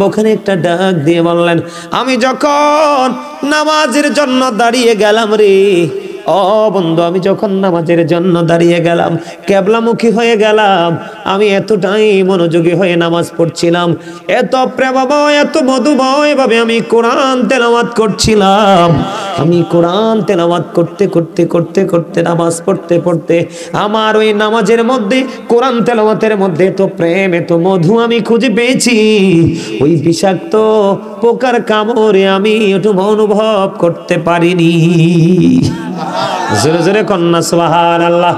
ওখানে একটা ডাক দিয়ে বললেন, আমি যখন নামাজের জন্য দাঁড়িয়ে গেলাম রে ও বন্ধু, আমি যখন নামাজের জন্য দাঁড়িয়ে গেলাম, কেবলামুখী হয়ে গেলাম, আমি এতটাই মনোযোগী হয়ে নামাজ পড়ছিলাম, এত প্রেমময় এত মধুময় ভাবে আমি কোরআন তেলাওয়াত করছিলাম। আমি কোরআন তেলাওয়াত করতে করতে করতে করতে নামাজ পড়তে পড়তে আমার ওই নামাজের মধ্যে কোরআন তেলাওয়াতের মধ্যে তো প্রেম এত মধু আমি খুঁজে পেয়েছি, ওই বিষাক্ত পোকার কামড়ে আমি একটু অনুভব করতে পারিনি। জোরে জোরে কন্যা সুবহানাল্লাহ।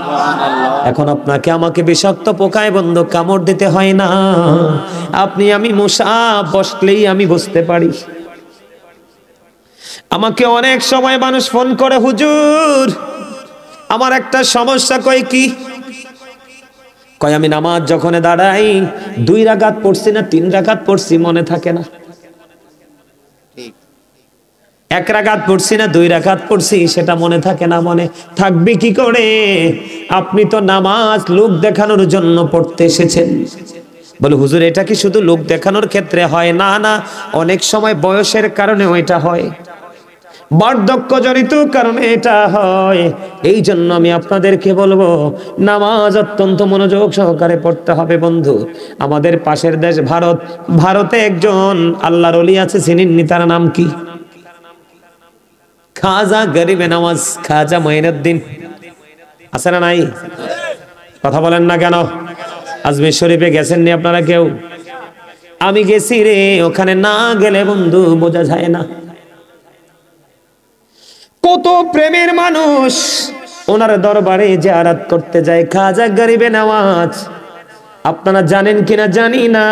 এখন আপনাকে আমাকে বিষাক্ত পোকায় বন্ধু কামড় দিতে হয় না, আপনি আমি মশা বসলেই আমি বুঝতে পারি। আমাকে অনেক সময় মানুষ ফোন করে, হুজুর আমার একটা সমস্যা। কয় কি? কয় আমি নামাজ যখন দাঁড়াই 2 রাকাত পড়ছি না 3 রাকাত পড়ছি মনে থাকে না, 1 রাকাত পড়ছি না 2 রাকাত পড়ছি সেটা মনে থাকে না। মনে থাকবে কি করে? আপনি তো নামাজ লোক দেখানোর জন্য পড়তে এসেছেন। বলে হুজুর এটা কি শুধু লোক দেখানোর ক্ষেত্রে হয়? না না, অনেক সময় বয়সের কারণে ওইটা হয়, বার্ধক্যজনিত কারণে এটা হয়। এই জন্য আমি আপনাদেরকে বলবো নামাজ অত্যন্ত মনোযোগ সহকারে পড়তে হবে বন্ধু। আমাদের পাশের দেশ ভারত, ভারতে একজন আল্লাহর ওলি আছে, চিনেননি? তার নাম কি? খাজা গরিবে নওয়াজ, খাজা মঈনুদ্দিন। আছে না নাই? কথা বলেন না কেন? আজমির শরীফে গেছেন নি আপনারা কেউ? আমি গেছি রে, ওখানে না গেলে বন্ধু বোঝা যায় না কত প্রেমের মানুষ ওনার দরবারে জিয়ারত করতে যায়। খাজা গরিবে নওয়াজ আপনারা জানেন কিনা জানি না,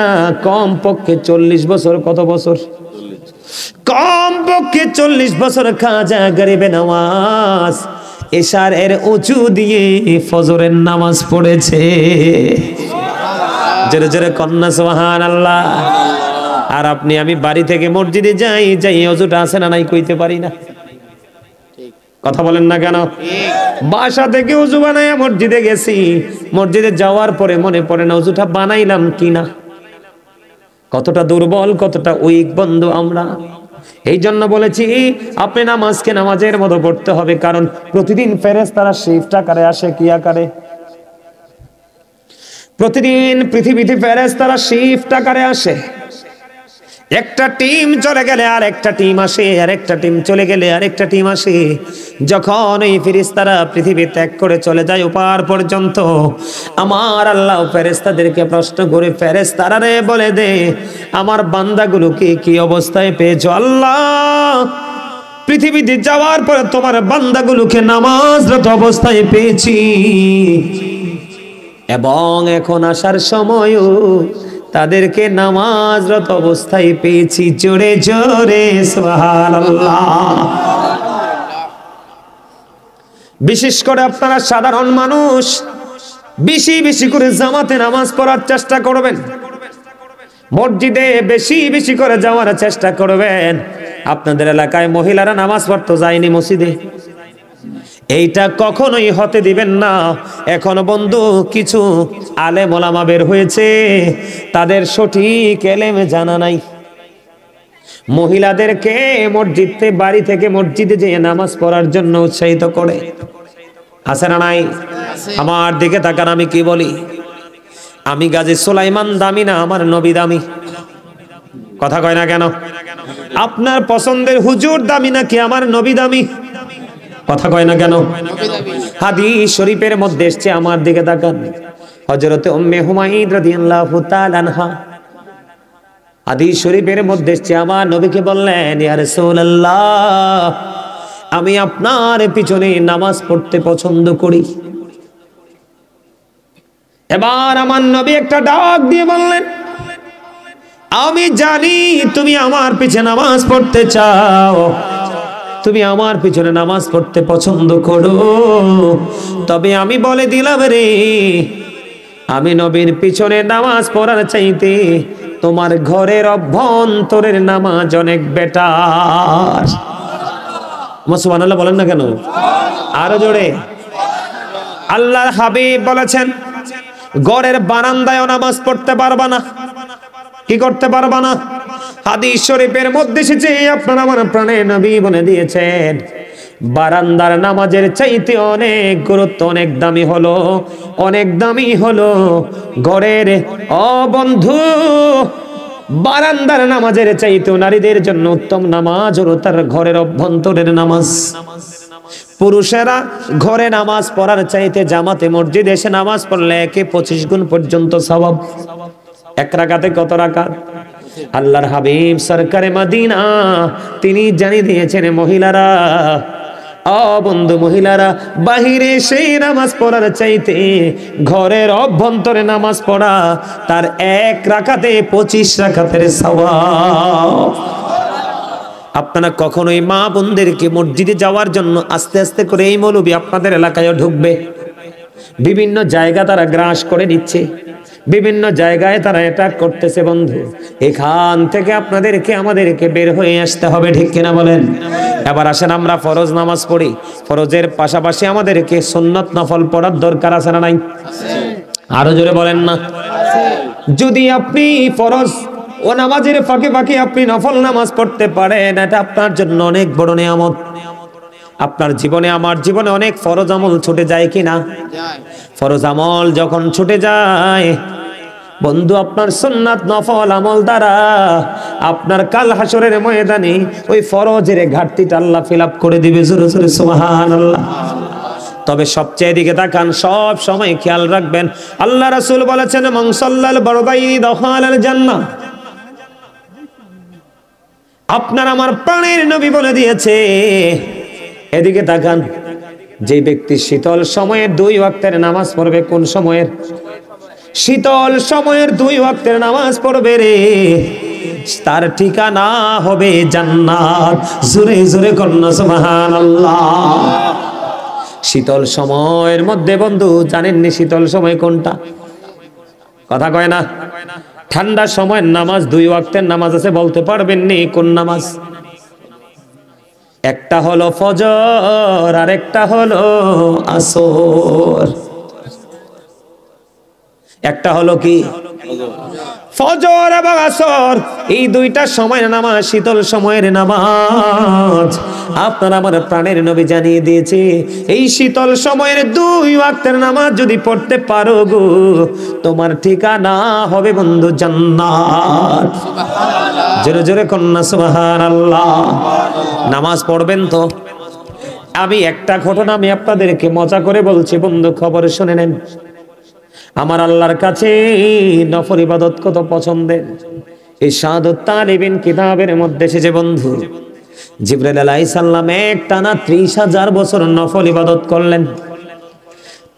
কম পক্ষে 40 বছর, কত বছর? কম পক্ষে 40 বছর খাজা গরিবে নওয়াজ এশার এর উঁচু দিয়ে ফজরের নামাজ পড়েছে। জোরে জোরে কন্যা সুবহানাল্লাহ। আর আপনি আমি বাড়ি থেকে মসজিদে যাই, যাই ওযুটা আছে না নাই কইতে পারি না। কথা বলেন না কেন? বাসা থেকে ওযু বানাইয়া মসজিদে গেছি, মসজিদে যাওয়ার পরে মনে পড়ে না ওযুটা বানাইলাম কিনা। কতটা দুর্বল, কতটা উইক বন্ধু আমরা। এই জন্য বলেছি আপনি নামাজকে নামাজের মতো পড়তে হবে, কারণ প্রতিদিন ফেরেশতারা শিফট আকারে আসে। কি আকারে? প্রতিদিন পৃথিবীতে ফেরেশতারা শিফট আকারে আসে। একটা টিম চলে গেলে আর একটা টিম আসে, আর একটা টিম চলে গেলে আর একটা টিম আসে। যখন এই ফেরেশতারা পৃথিবী ত্যাগ করে চলে যায় ওপার পর্যন্ত, আমার আল্লাহ ফেরেশতাদেরকে প্রশ্ন করে ফেরেশতারা রে বলে দে আমার বান্দাগুলোকে কি অবস্থায় পেয়েছো? আল্লাহ পৃথিবীতে যাওয়ার পরে তোমার বান্দাগুলোকে নামাজরত অবস্থায় পেয়েছি, এবং এখন আসার সময়ও তাদেরকে নামাজরত অবস্থায় পেয়েছি। জোরে জোরে সুবহানাল্লাহ। বিশেষ করে আপনারা সাধারণ মানুষ বেশি বেশি করে জামাতে নামাজ পড়ার চেষ্টা করবেন, মসজিদে বেশি বেশি করে যাওয়ার চেষ্টা করবেন। আপনাদের এলাকায় মহিলারা নামাজ পড়তে যায়নি মসজিদে, এইটা কখনোই হতে দিবেন না। এখন বন্ধু কিছু আলেম ওলামা বের হয়েছে, তাদের সঠিক এলেম জানা নাই। মহিলাদেরকে মসজিদে, বাড়ি থেকে মসজিদে যেয়ে নামাজ পড়ার জন্য উৎসাহিত করে। আছে না নাই? আমার দিকে তাকান, আমি কি বলি? আমি গাজী সুলাইমান দামি না, আমার নবী দামি। কথা কয় না কেন? আপনার পছন্দের হুজুর দামি নাকি আমার নবী দামি? কথা কয় না কেন? হাদিস শরীফের মধ্যে এসেছে, আমার দিকে তাকান, হযরতে উম্মে হুমায়রা রাদিয়াল্লাহু তাআলা আনহা হাদিস শরীফের মধ্যে এসেছে, আমার নবীকে বললেন ইয়া রাসূলুল্লাহ আমি আপনার পিছনে নামাজ পড়তে পছন্দ করি। এবার আমার নবী একটা ডাক দিয়ে বললেন, আমি জানি তুমি আমার পিছনে নামাজ পড়তে চাও, তুমি আমার পিছনে নামাজ পড়তে পছন্দ করো, তবে আমি বলে দিলাম রে, আমি নবীর পিছনে নামাজ পড়ার চাইতে তোমার ঘরের অভ্যন্তরের নামাজ অনেক বেটার। সুবহানাল্লাহ বলেন না কেন? আরো জোরে। আল্লাহর হাবিব বলেছেন ঘরের বারান্দায় নামাজ পড়তে পারবা না। কি করতে পারবা না? হাদিস শরীফের মধ্যে এসেছে আপনার আমার প্রাণের নবী বলে দিয়েছেন বারান্দার নামাজের চাইতে অনেক গুরুত্ব, অনেক দামি হলো ঘরের বন্ধু বারান্দার নামাজের চাইতেও নারীদের জন্য উত্তম নামাজ হলো তার ঘরের অভ্যন্তরের নামাজ। পুরুষেরা ঘরে নামাজ পড়ার চাইতে জামাতে মসজিদে এসে নামাজ পড়লে 25 গুণ পর্যন্ত সওয়াব। এক রাকাতে কত রাকাত? আল্লাহর হাবিব সরকারে মদিনা তিনি জানিয়ে দিয়েছেন মহিলারা, বন্ধু মহিলারা বাহিরে সেই নামাজ পড়ার চাইতে ঘরের অভ্যন্তরে নামাজ পড়া তার এক রাকাতে 25 রাকাতের সওয়াব। আপনারা কখনোই মা বোনদেরকে মসজিদে যাওয়ার জন্য আস্তে আস্তে করে, এই মৌলবী আপনাদের এলাকায়ও ঢুকবে, বিভিন্ন জায়গা তারা গ্রাস করে নিচ্ছে, বিভিন্ন জায়গায় তারা এটা করতেছে। বন্ধু এখান থেকে আপনাদেরকে আমাদেরকে বের হয়ে আসতে হবে, ঠিক কিনা বলেন? এবার আসেন আমরা ফরজ নামাজ পড়ি, ফরজের পাশাপাশি আমাদেরকে সুন্নত নফল পড়ার দরকার আছে না নাই? আরো জোরে বলেন না। যদি আপনি ফরজ ও নামাজের ফাঁকে ফাঁকে আপনি নফল নামাজ পড়তে পারেন, এটা আপনার জন্য অনেক বড় নিয়ামত। আপনার জীবনে আমার জীবনে অনেক ফরজ আমল ছুটে যায় কিনা? ফরজ আমল যখন ছুটে যায় বন্ধু, আপনার সুন্নাত নফল আমল দ্বারা আপনার কাল হাসরের ময়দানে ওই ফরজের ঘাটতিটা আল্লাহ ফিল আপ করে দিবে। জোরে জোরে সুবহানাল্লাহ। তবে সবচেয়ে দিকে তাকান, সব সময় খেয়াল রাখবেন, আল্লাহ রাসূল বলেছেন মান সাল্লাল বারদাইনি দাখালাল জান্নাহ। আপনার আমার প্রাণের নবী বলে দিয়েছে, এদিকে তাকান, যে ব্যক্তি শীতল সময়ের 2 ওয়াক্তের নামাজ পড়বে, কোন সময়ের? শীতল সময়ের 2 ওয়াক্তের নামাজ পড়বে রে, তার ঠিকানা হবে জান্নাত। জোরে জোরে কন্যা সুবহানাল্লাহ। শীতল সময়ের মধ্যে বন্ধু জানেননি শীতল সময় কোনটা? কথা কয় না। ঠান্ডা সময়ের নামাজ 2 ওয়াক্তের নামাজ আছে, বলতে পারবেন নি কোন নামাজ? একটা হলো ফজর আর একটা হলো আসর। একটা হলো কি? ফজর এবং আসর, এই 2টা সময়ের নামাজ শীতল সময়ের নামাজ। আপনার আমার প্রাণের নবী জানিয়ে দিয়েছে, এই শীতল সময়ের 2 ওয়াক্তের নামাজ যদি পড়তে পারো গো, তোমার ঠিকানা হবে বন্ধু জান্নাত। জোরে জোরে কন্যা সুবহানাল্লাহ। নামাজ পড়বেন তো। আমি একটা ঘটনা আমি আপনাদেরকে মজা করে বলছি বন্ধু, খবর শুনে নেন। আমার আল্লাহর কাছে নফল ইবাদত কত পছন্দের। এই শাহাদাত তালিবিন কিতাবের মধ্যে এসেছে বন্ধু, জিবরাইল আলাইহিস সালাম একটানা 30,000 বছর নফল ইবাদত করলেন।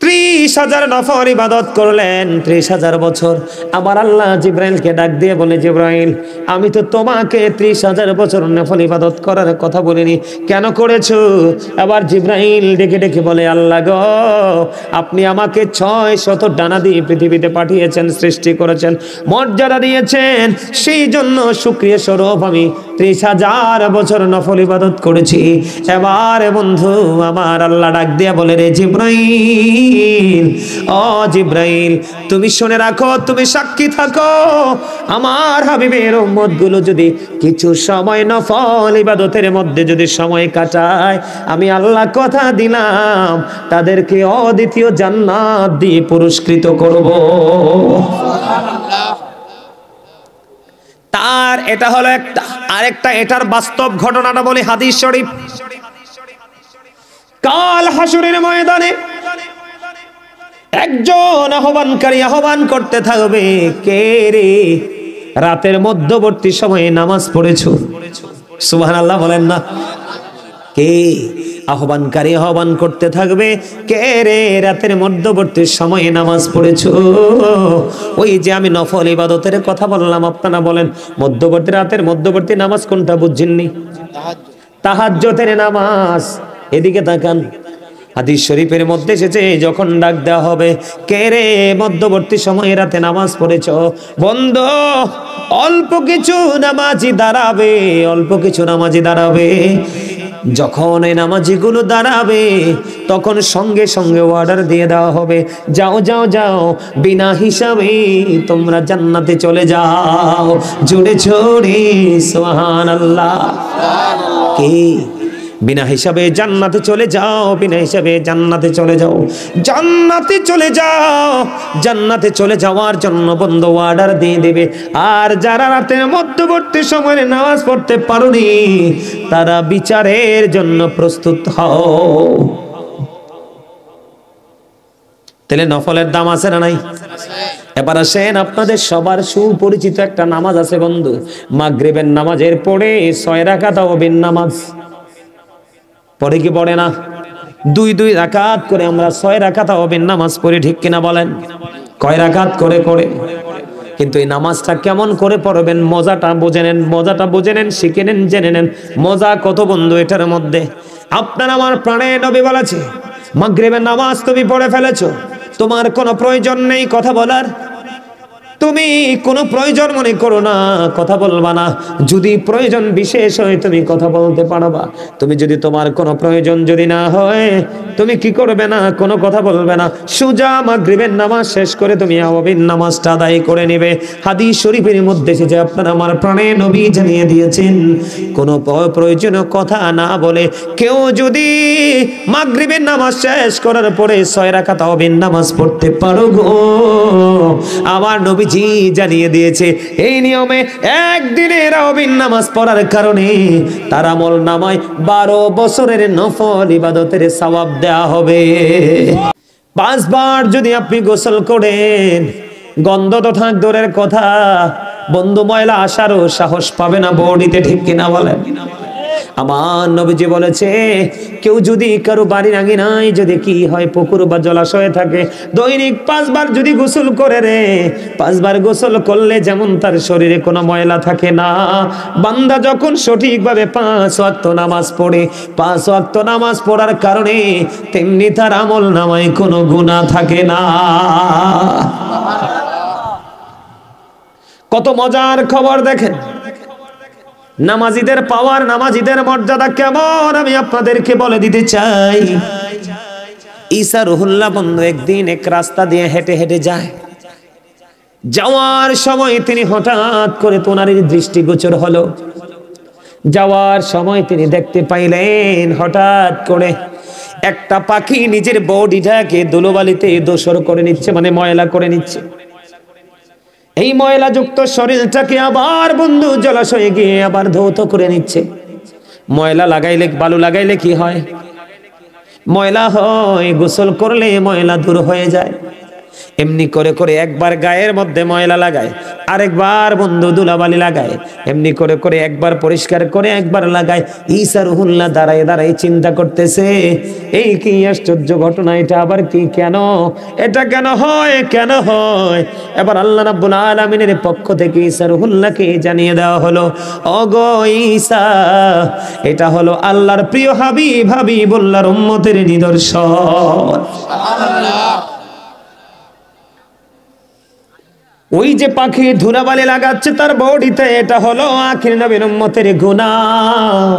30,000 নফল ইবাদত করলেন, 30,000 বছর। আমার আল্লাহ জিবরাইলকে ডাক দিয়ে বলে, জিবরাইল আমি তো তোমাকে 30,000 বছর নফল ইবাদত করার কথা বলিনি, কেন করেছো? আবার জিবরাইল ডেকে ডেকে বলে, আল্লাহ গো আপনি আমাকে 600 ডানা দিয়ে পৃথিবীতে পাঠিয়েছেন, সৃষ্টি করেছেন, মর্যাদা দিয়েছেন, সেই জন্য শুকরিয়া স্বরূপ আমি 30,000 বছর নফল ইবাদত করেছি। এবার বন্ধু আমার আল্লাহ ডাক দিয়া বলে, রে জিবরাইল, ও জিবরাইল তুমি শুনে রাখো, তুমি সাক্ষী থাকো, আমার হাবিবের উম্মত গুলো যদি কিছু সময় নফল ইবাদতের মধ্যে যদি সময় কাটায়, আমি আল্লাহ কথা দিলাম তাদেরকে অদ্বিতীয় জান্নাত দিয়ে পুরস্কৃত করব। তার এটা হলো একটা। আরেকটা এটার বাস্তব ঘটনাটা বলি, হাদিস শরীফ। কাল হাসরের ময়দানে একজন আহ্বানকারী আহ্বান করতে থাকবে, কে রে রাতের মধ্যবর্তী সময়ে নামাজ পড়েছো? সুবহানাল্লাহ বলেন না। কে? আহ্বানকারী আহ্বান করতে থাকবে, কে রে রাতের মধ্যবর্তী সময়ে নামাজ পড়েছো? ওই যে আমি নফল ইবাদতের কথা বললাম, আপনারা বলেন মধ্যবর্তী রাতের মধ্যবর্তী নামাজ কোনটা বুঝছেননি? তাহাজ্জুদের নামাজ। এদিকে তাকান, হাদিস শরীফের মধ্যে এসেছে যখন ডাক দেওয়া হবে, কে রে মধ্যবর্তী সময়ে রাতে নামাজ পড়েছ? বন্ধু অল্প কিছু নামাজি দাঁড়াবে, অল্প কিছু নামাজি দাঁড়াবে। যখন এই নামাজিগুলো দাঁড়াবে তখন সঙ্গে সঙ্গে অর্ডার দিয়ে দেওয়া হবে, যাও যাও যাও, বিনা হিসাবে তোমরা জান্নাতে চলে যাও। জোরে জোরে সুবহানাল্লাহ। কি বিনা হিসাবে জান্নাতে চলে যাও, বিনা হিসাবে জান্নাতে চলে যাও, জান্নাতে চলে যাও। জান্নাতে চলে যাওয়ার জন্য বন্ধু অর্ডার দিয়ে দেবে। আর যারা রাতের মধ্যবর্তী সময়ে নামাজ পড়তে পারোনি তারা বিচারের জন্য প্রস্তুত হও। তাহলে নফলের দাম আছে না নাই? এবার আসেন, আপনাদের সবার সুপরিচিত একটা নামাজ আছে বন্ধু, মাগরিবের নামাজের পরে 6 রাকাত তাওবিন নামাজ পড়ে কি পড়ে না? 2 রাকাত করে আমরা 6 রাকাত তাওবিন নামাজ পড়ি, ঠিক কিনা বলেন? কয় রাকাত করে করে? কিন্তু এই নামাজটা কেমন করে পড়বেন মজাটা বুঝে নেন, মজাটা বুঝে নেন, শিখে নেন, জেনে নেন। মজা কত বন্ধু এটার মধ্যে। আপনার আমার প্রাণে নবী বলেছে, মাগরিবের নামাজ তুমি পড়ে ফেলেছো, তোমার কোনো প্রয়োজন নেই কথা বলার, তুমি কোনো প্রয়োজন মনে করো না, কথা বলবা না। যদি প্রয়োজন বিশেষ হয় তুমি কথা বলতে পারবা। তুমি যদি তোমার কোনো প্রয়োজন যদি না হয় তুমি কি করবে না, কোনো কথা বলবে না। সুজা মাগরিবের নামাজ শেষ করে তুমি তাওবিন নামাজটা আদায় করে নেবে। হাদিস শরীফের মধ্যে এসেছে, আপনার আমার প্রাণে নবী জানিয়ে দিয়েছেন, কোনো প্রয়োজনীয় কথা না বলে কেউ যদি মাগরিবের নামাজ শেষ করার পরে 6 রাকাত তাওবিন নামাজ পড়তে পারো গো, আমার নবী জি জানিয়ে দিয়েছে এই নিয়মে একদিনের তাওবিন নামাজ পড়ার কারণে তার আমল নামায় 12 বছরের নফল ইবাদতের সওয়াব দেয়া হবে। 5 বার যদি আপনি গোসল করেন, গন্ধ তো থাক দূরের কথা, বন্ধু ময়লা আসারও সাহস পাবে না বডিতে, ঠিক কিনা বলেন? আমার নবীজি বলেছে, কেউ যদি কারো বাড়ির আঙিনায় যদি কি হয় পুকুর বা জলাশয় থাকে, দৈনিক 5 বার যদি গোসল করে রে, 5 বার গোসল করলে যেমন তার শরীরে কোনো ময়লা থাকে না, বান্দা যখন সঠিকভাবে 5 ওয়াক্ত নামাজ পড়ে, 5 ওয়াক্ত নামাজ পড়ার কারণে তেমনি তার আমল নামায় কোনো গুনাহ থাকে না। কত মজার খবর দেখেন, নামাজীদের পাওয়ার, নামাজীদের মর্যাদা কেমন আমি আপনাদেরকে বলে দিতে চাই। ঈসা রুহুল্লাহ বন্ধু একদিন এক রাস্তা দিয়ে হেঁটে হেঁটে যায়, যাওয়ার সময় তিনি হঠাৎ করে তোনারির দৃষ্টিগোচর হলো। যাওয়ার সময় তিনি দেখতে পাইলেন হঠাৎ করে একটা পাখি নিজের বডিটাকে ধুলোবালিতে দোসর করে নিচ্ছে, মানে ময়লা করে নিচ্ছে। এই ময়লাযুক্ত শরীরটাকে আবার বন্ধু জলাশয়ে গিয়ে আবার ধৌত করে নিচ্ছে। ময়লা লাগাইলে, বালু লাগাইলে কি হয়? ময়লা হয়, গোসল করলে ময়লা দূর হয়ে যায়। এমনি করে করে একবার গায়ের মধ্যে ময়লা লাগায়, আরেকবার বন্ধু ধুলাবালি লাগায়, এমনি করে করে একবার পরিষ্কার করে একবার লাগায়। ঈসা রুহুল্লাহ দাঁড়ায় দাঁড়ায় চিন্তা করতেছে, এই কি আশ্চর্য ঘটনা, এটা আবার কি, কেন এটা কেন হয়, কেন হয়? এবার আল্লাহ রাব্বুল আলামিনের পক্ষ থেকে ঈসা রুহুল্লাহকে জানিয়ে দেওয়া হলো, ওগো ঈসা, এটা হলো আল্লাহর প্রিয় হাবিবুল্লাহর উম্মতের নিদর্শন। সুবহানাল্লাহ। ওই যে পাখি ধুলাবালি লাগাচ্ছে তার বডিতে, এটা হলো আখির নবীর উম্মতের গুনাহ।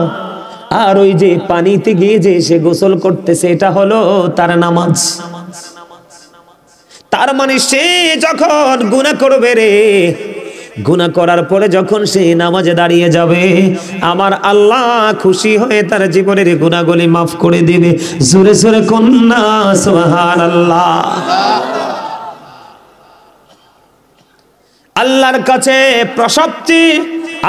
আর ওই যে পানিতে গিয়ে যে সে গোসল করতেছে, এটা হলো তার নামাজ। তার মানে সে যখন গুনাহ করবে রে, গুনাহ করার পরে যখন সে নামাজে দাঁড়িয়ে যাবে, আমার আল্লাহ খুশি হয়ে তার জীবনের গুনাহগুলি মাফ করে দিবে। জোরে জোরে কন্যা সুবহানাল্লাহ। আল্লাহর কাছে প্রশস্তি,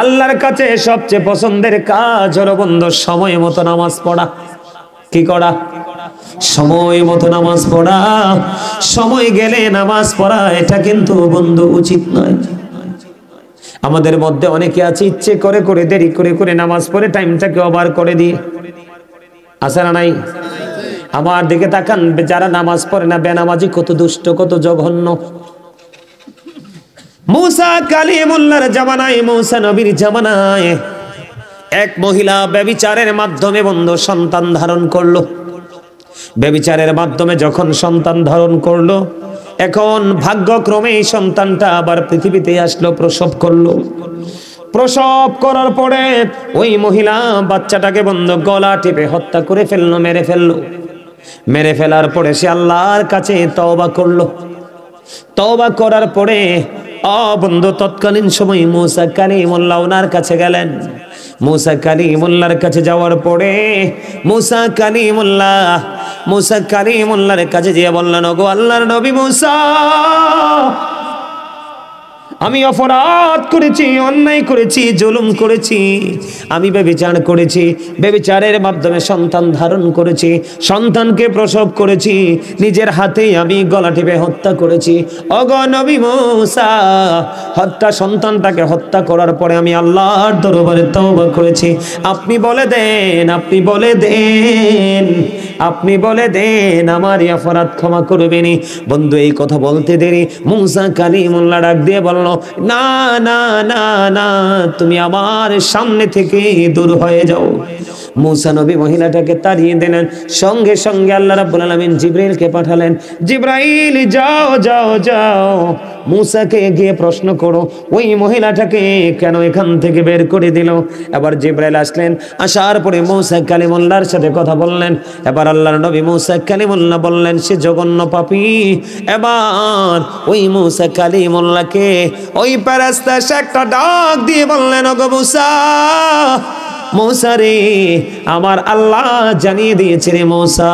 আল্লাহর কাছে সবচেয়ে পছন্দের কাজ হলো বন্ধু সময় মতো নামাজ পড়া। কি করা? সময় মতো নামাজ পড়া। সময় গেলে নামাজ পড়া এটা কিন্তু বন্ধু উচিত নয়। আমাদের মধ্যে অনেকে আছে ইচ্ছে করে করে দেরি করে করে নামাজ পড়ে টাইমটাকে ওভার করে দিয়ে, আছে না নাই? আমার দিকে তাকান, যারা নামাজ পড়ে না বেনামাজি কত দুষ্ট, কত জঘন্য। মুসা কালিমুল্লাহর জামানায়, মুসা নবীর জামানায় এক মহিলা ব্যভিচারের মাধ্যমে বন্ধু সন্তান ধারণ করলো। ব্যভিচারের মাধ্যমে যখন সন্তান ধারণ করলো, এখন ভাগ্যক্রমে এই সন্তানটা আবার পৃথিবীতে আসলো, প্রসব করলো। প্রসব করার পরে ওই মহিলা বাচ্চাটাকে বন্ধ গলা টিপে হত্যা করে ফেললো, মেরে ফেললো। মেরে ফেলার পরে সে আল্লাহর কাছে তওবা করলো। তওবা করার পরে বন্ধু তৎকালীন সময় মুসা কালিমুল্লাহ ওনার কাছে গেলেন। মুসা কালিমুল্লাহর কাছে যাওয়ার পরে মুসা কালিমুল্লাহর কাছে গিয়ে বললেন, ওগো আল্লাহর নবী মুসা, আমি অপরাধ করেছি, অন্যায় করেছি, জুলুম করেছি, আমি ব্যভিচার করেছি, ব্যভিচারের মাধ্যমে সন্তান ধারণ করেছি, সন্তানকে প্রসব করেছি, নিজের হাতেই আমি গলা টিপে হত্যা করেছি। ওগো নবী মুসা, সন্তানটাকে হত্যা করার পরে আমি আল্লাহর দরবারে তওবা করেছি। আপনি বলে দেন আমার এই অপরাধ ক্ষমা করবেনি। বন্ধু এই কথা বলতে দেরি মুসা কালিমুল্লাহ ডাক দিয়ে বলল, না না না না, তুমি আমার সামনে থেকে দূর হয়ে যাও। মুসা নবী মহিলাটাকে তাড়িয়ে দিলেন। সঙ্গে সঙ্গে আল্লাহ রাব্বুল আলামিন জিবরাইলকে পাঠালেন। জিবরাইল, যাও যাও যাও, মুসাকে গিয়ে প্রশ্ন করো ওই মহিলাটাকে কেন এখান থেকে বের করে দিল। এবার জিবরাইল আসলেন। আসার পরে মুসা কালিমুল্লাহর সাথে কথা বললেন। এবার আল্লাহর নবী মুসা কালিমুল্লাহ বললেন সে জঘন্য পাপী। এবার ওই মুসা কালিমুল্লাহকে ওই ফেরেশতা একটা ডাক দিয়ে বললেন, ওগো মুসা, মুসা রে, আমার আল্লাহ জানিয়ে দিয়েছে রে মুসা,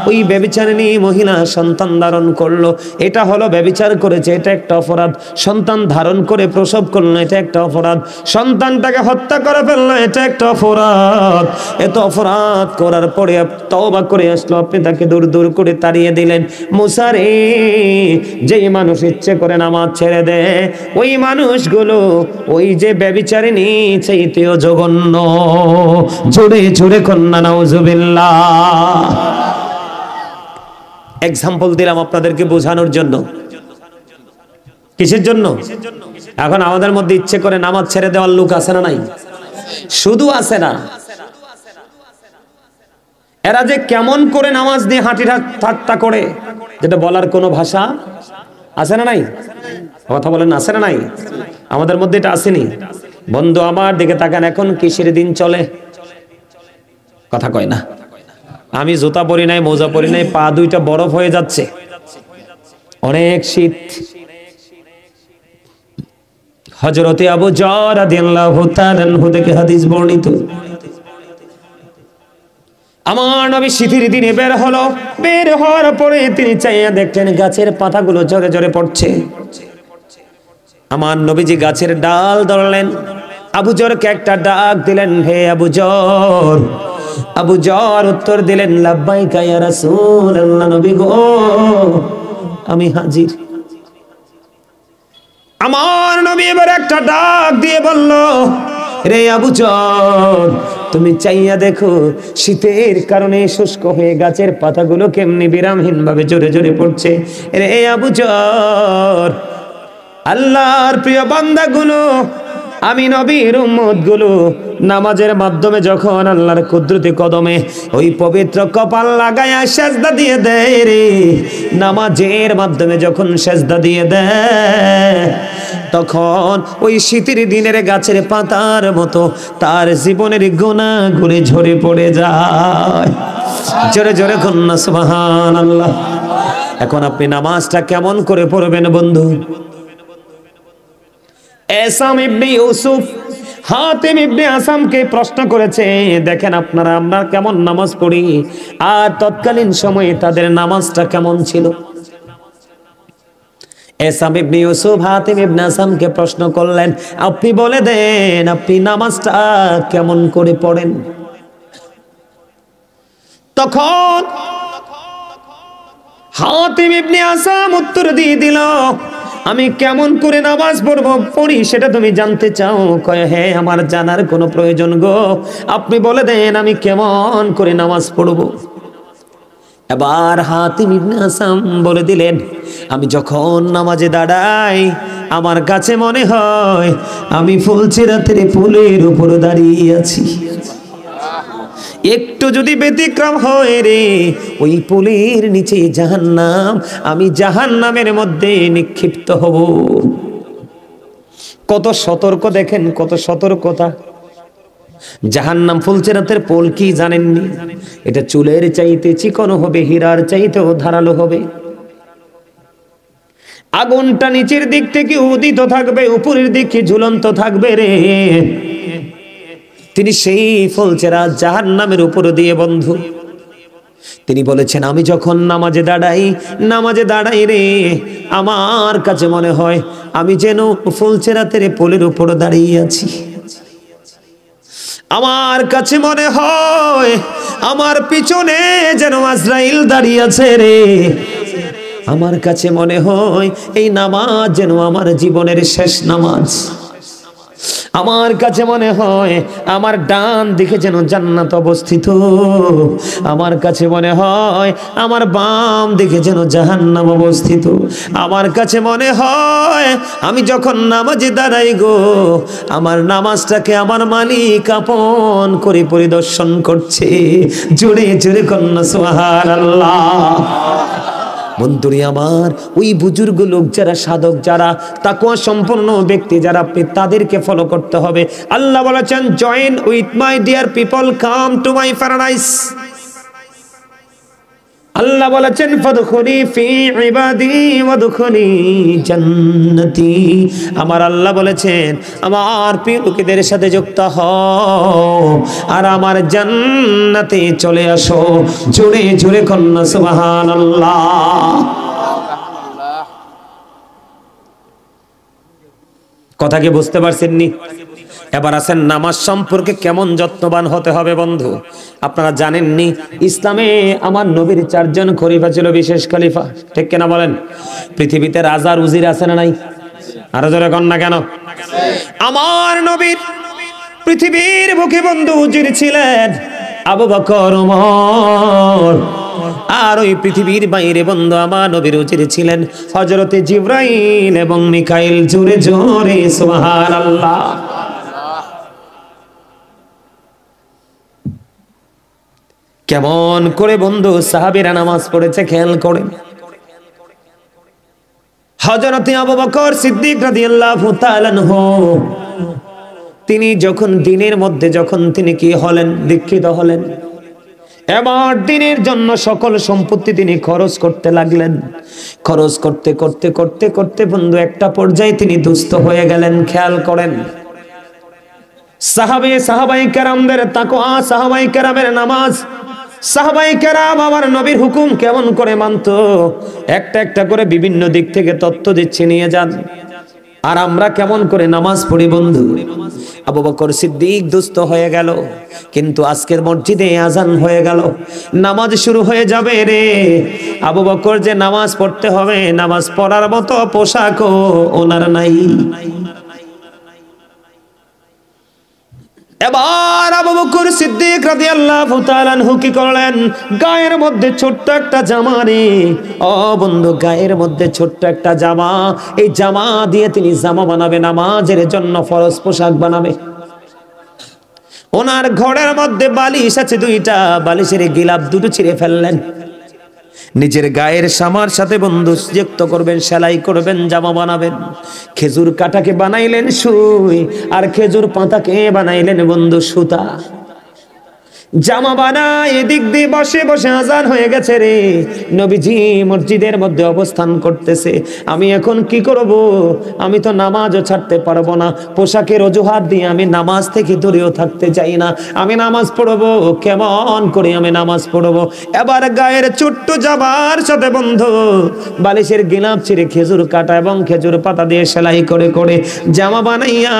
ওই ব্যভিচারিণী মহিলা সন্তান ধারণ করলো, এটা হলো ব্যভিচার করেছে, এটা একটা অপরাধ। সন্তান ধারণ করে প্রসব করলো, এটা একটা অপরাধ। সন্তানটাকে হত্যা করে ফেললো, এটা একটা অপরাধ। এত অপরাধ করার পরে তওবা করে আসলো, আপনি তাকে দূর দূর করে তাড়িয়ে দিলেন। মুসা রে, যেই মানুষ ইচ্ছে করে নামাজ ছেড়ে দেয়, ওই মানুষগুলো ওই যে ব্যভিচারিণী চাইতেও জঘন্য। জোরে জোরে কন্যা নাউজুবিল্লাহ। এক্সাম্পল দিলাম আপনাদেরকে বোঝানোর জন্য। কিসের জন্য? এখন আমাদের মধ্যে ইচ্ছে করে নামাজ ছেড়ে দেওয়ার লোক আছে না নাই? শুধু আছে না, এরা যে কেমন করে নামাজ নিয়ে হাঁটি ঠাট্টা করে, যেটা বলার কোনো ভাষা আছে না নাই? কথা বলেন, আছে না নাই? আমাদের মধ্যে এটা আসেনি। বন্ধু আমার দিকে তাকান, এখন কিসের দিন চলে? কথা কয় না। আমি জুতা পরি নাই, মোজা পরি নাই, পা দুইটা বরফ হয়ে যাচ্ছে, অনেক শীত। হযরতে আবু যর রাদিয়াল্লাহু তাআলা আনহু থেকে হাদিস বর্ণিত, আমার নবী শীতের দিনে বের হলো। বের হওয়ার পরে তিনি চাইয়া দেখলেন গাছের পাতাগুলো ঝরে ঝরে পড়ছে। আমার নবীজি গাছের ডাল ধরলেন, আবু যরকে একটা ডাক দিলেন, হে আবু যর। আবু যর উত্তর দিলেন, লাব্বাইকা ইয়া রাসূলুল্লাহ, নবী গো আমি হাজির। আমার নবী এবার একটা ডাক দিয়ে বলল, রে আবু যর, তুমি চাইয়া দেখো শীতের কারণে শুষ্ক হয়ে গাছের পাতাগুলো কেমনি বিরামহীন ভাবে জোরে জোরে পড়ছে। রে আবু যর, আল্লাহর প্রিয় বান্দাগুলো, আমি নবীর উম্মতগুলো নামাজের মাধ্যমে যখন আল্লাহর কুদরতি কদমে ওই পবিত্র কপাল লাগায়া সেজদা দিয়ে দেয় রে, নামাজের মাধ্যমে যখন সেজদা দিয়ে দেয়, তখন ওই শীতের দিনের গাছের পাতার মতো তার জীবনের গুনাহগুলো ঝরে পড়ে যায়। জোরে জোরে কন্যা সুবহানাল্লাহ। এখন আপনি নামাজটা কেমন করে পড়বেন বন্ধু? এসাম ইবনে ইউসুফ হাতিম ইবনে আসামকে প্রশ্ন করেছে, দেখেন আপনারা আমরা কেমন নামাজ পড়ি, আর তৎকালীন সময়ে তাদের নামাজটা কেমন ছিল। এসাম ইবনে ইউসুফ হাতিম ইবনে আসামকে প্রশ্ন করলেন, আপনি বলে দেন আপনি নামাজটা কেমন করে পড়েন। তখন হাতিম ইবনে আসাম উত্তর দিয়ে দিল, আমি কেমন করে নামাজ পড়ি সেটা তুমি জানতে চাও? কয় হ্যাঁ, আমার জানার কোনো প্রয়োজন গো, আপনি বলে দেন আমি কেমন করে নামাজ পড়ব। এবার হাতিম ইবনে আসাম বলে দিলেন, আমি যখন নামাজে দাঁড়াই আমার কাছে মনে হয় আমি ফুলছেরাতের ফুলের উপর দাঁড়িয়ে আছি। একটু যদি ব্যতিক্রম হয় রে, ওই পুলের নিচে জাহান্নাম, আমি জাহান্নামের মধ্যে নিক্ষিপ্ত হব। কত সতর্ক, দেখেন কত সতর্কতা। জাহান্নাম ফুলসিরাতের পোল কি জানেননি? এটা চুলের চাইতে চিকন হবে, হীরার চাইতেও ধারালো হবে। আগুনটা নিচের দিক থেকে উদিত থাকবে, উপরের দিকে ঝুলন্ত থাকবে রে। তিনি সেই ফুলসিরাত জাহান্নামের উপর দিয়ে বন্ধু, তিনি বলেছেন আমি যখন নামাজে দাঁড়াই রে, আমার কাছে মনে হয় আমি যেন ফুলসিরাতের পোলের উপর দাঁড়িয়ে আছি। আমার কাছে মনে হয় আমার পিছনে যেন আজরাইল দাঁড়িয়ে আছে রে। আমার কাছে মনে হয় এই নামাজ যেন আমার জীবনের শেষ নামাজ। আমার কাছে মনে হয় আমার ডান দিকে যেন জান্নাত অবস্থিত। আমার কাছে মনে হয় আমার বাম দিকে যেন জাহান্নাম অবস্থিত। আমার কাছে মনে হয় আমি যখন নামাজে দাঁড়াই গো, আমার নামাজটাকে আমার মালিক আপন করে পরিদর্শন করছে। জোরে জোরে কন্যা সুবহানাল্লাহ। বন্ধুরি আমার, ওই বুজুর্গ লোক যারা, সাধক যারা, তাকওয়া সম্পন্ন ব্যক্তি যারা, আপনি তাদেরকে ফলো করতে হবে। আল্লাহ বলেছেন join with my dear people, come to my paradise. আল্লাহ বলেছেন ফাদখুলি ফি ইবাদি ওয়াদখুলি জান্নাতি। আমার আল্লাহ বলেছেন আমার প্রিয় লোকেদের সাথে যুক্ত হও আর আমার জান্নাতে চলে আসো। জোরে জোরে কন্যা সুবহানাল্লাহ। কথা কি বুঝতে পারছেন নি? এবার আসেন নামাজ সম্পর্কে কেমন যত্নবান হতে হবে বন্ধু। আপনারা জানেননি ইসলামে আমার নবীর 4 জন খলিফা ছিল, বিশেষ খলিফা, ঠিক কিনা বলেন? পৃথিবীতে রাজার উজির আছে না নাই? আরো জোরে কন না কেন? আমার নবীর পৃথিবীর বুকে বন্ধু উজির ছিলেন আবু বকর, ওমর। আর ওই পৃথিবীর বাইরে বন্ধু আমার নবীর উজির ছিলেন হযরতে জিবরাইল এবং মিকাইল। জোরে জোরে সুবহানাল্লাহ। কেমন করে বন্ধু সাহাবীরা নামাজ পড়েছে খেয়াল করেন। হযরতে আবু বকর সিদ্দিক রাদিয়াল্লাহু তাআলা আনহু, তিনি যখন দিনের মধ্যে তিনি কি হলেন, দীক্ষিত হলেন, এবার দিনের জন্য সকল সম্পত্তি তিনি খরচ করতে লাগলেন। খরচ করতে করতে করতে করতে বন্ধু একটা পর্যায়ে তিনি দুস্থ হয়ে গেলেন। খেয়াল করেন সাহাবায়ে কেরামদের তাকওয়া, সাহাবায়ে কেরামের নামাজ, সাহাবায়ে কেরাম আমার নবীর হুকুম কেমন করে মানতো, একটা একটা করে বিভিন্ন দিক থেকে তথ্য দিচ্ছে, নিয়ে যান। আর আমরা কেমন করে নামাজ পড়ি বন্ধু। আবু বকর সিদ্দিক দুস্থ হয়ে গেল, কিন্তু আজকের মসজিদে আজান হয়ে গেল, নামাজ শুরু হয়ে যাবে রে। আবু বকর যে নামাজ পড়তে হবে, নামাজ পড়ার মতো পোশাকও ওনার নাই। এবার আবু বকর সিদ্দিক রাদিয়াল্লাহু তাআলা আনহু কি করলেন, গায়ের মধ্যে ছোট্ট একটা জামা রে, ও বন্ধু গায়ের মধ্যে ছোট্ট একটা জামা, এই জামা দিয়ে তিনি জামা বানাবে, নামাজের জন্য ফরজ পোশাক বানাবে। ওনার ঘরের মধ্যে বালিশ আছে 2টা, বালিশের গিলাপ 2টো ছিঁড়ে ফেললেন। নিজের গায়ের সামার সাথে বন্ধু যুক্ত করবেন, সেলাই করবেন, জামা বানাবেন। খেজুর কাটাকে বানাইলেন সুই, আর খেজুর পাতাকে বানাইলেন বন্ধু সুতা। জামা বানায় এদিক দিয়ে বসে বসে আজান হয়ে গেছে রে। নবীজি মসজিদের মধ্যে অবস্থান করতেছে। আমি এখন কি করব? আমি তো নামাজও ছাড়তে পারবো না, পোশাকের অজুহাত দিয়ে আমি নামাজ থেকে দূরেও থাকতে চাই না। আমি নামাজ পড়বো কেমন করে? আমি নামাজ পড়বো এবার গায়ের ছোট্ট জামার সাথে বন্ধু বালিশের গিলাপ ছিঁড়ে খেজুর কাটা এবং খেজুর পাতা দিয়ে সেলাই করে করে জামা বানাইয়া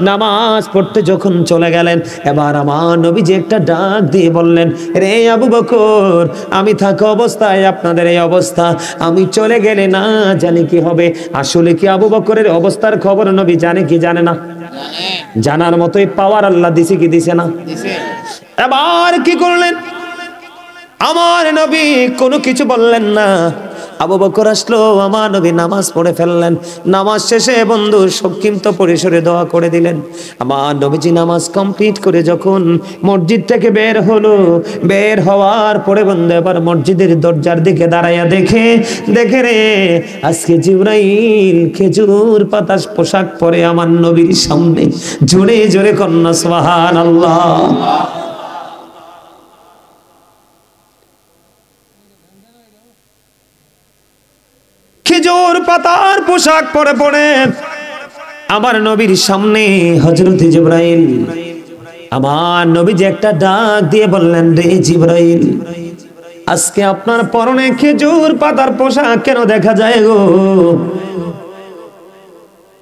নামাজ পড়তে যখন চলে গেলেন, এবার আমার নবীজি একটা ডাক দিয়ে বললেন, রে আবু বকর, আমি থাকা অবস্থায় আপনাদের এই অবস্থা, আমি চলে গেলে না জানি কি হবে। আসলে কি আবু বকরের অবস্থার খবর নবী জানে কি জানে না? জানার মতোই পাওয়ার আল্লাহ দিছে কি দিছে না? এবার কি করলেন আমার নবী? কোনো কিছু বললেন না। আবু বকর আসলো, আমার নবী নামাজ পড়ে ফেললেন। নামাজ শেষে বন্ধু সংক্ষিপ্ত পরিসরে দোয়া করে দিলেন। আমার নবীজি নামাজ কমপ্লিট করে যখন মসজিদ থেকে বের হলো, বের হওয়ার পরে বন্ধু এবার মসজিদের দরজার দিকে দাঁড়াইয়া দেখে রে, আজকে জিবরাইল খেজুর পাতা পোশাক পরে আমার নবীর সামনে। জোরে জোরে কন্যা সুবহানাল্লাহ। খেজুর পাতার পোশাক পরে পরে আমার নবীর সামনে হযরত জিবরাইল। আমার নবী যে একটা ডাক দিয়ে বললেন, রে জিবরাইল, আজকে আপনার পরনে খেজুর পাতার পোশাক কেন দেখা যায় গো?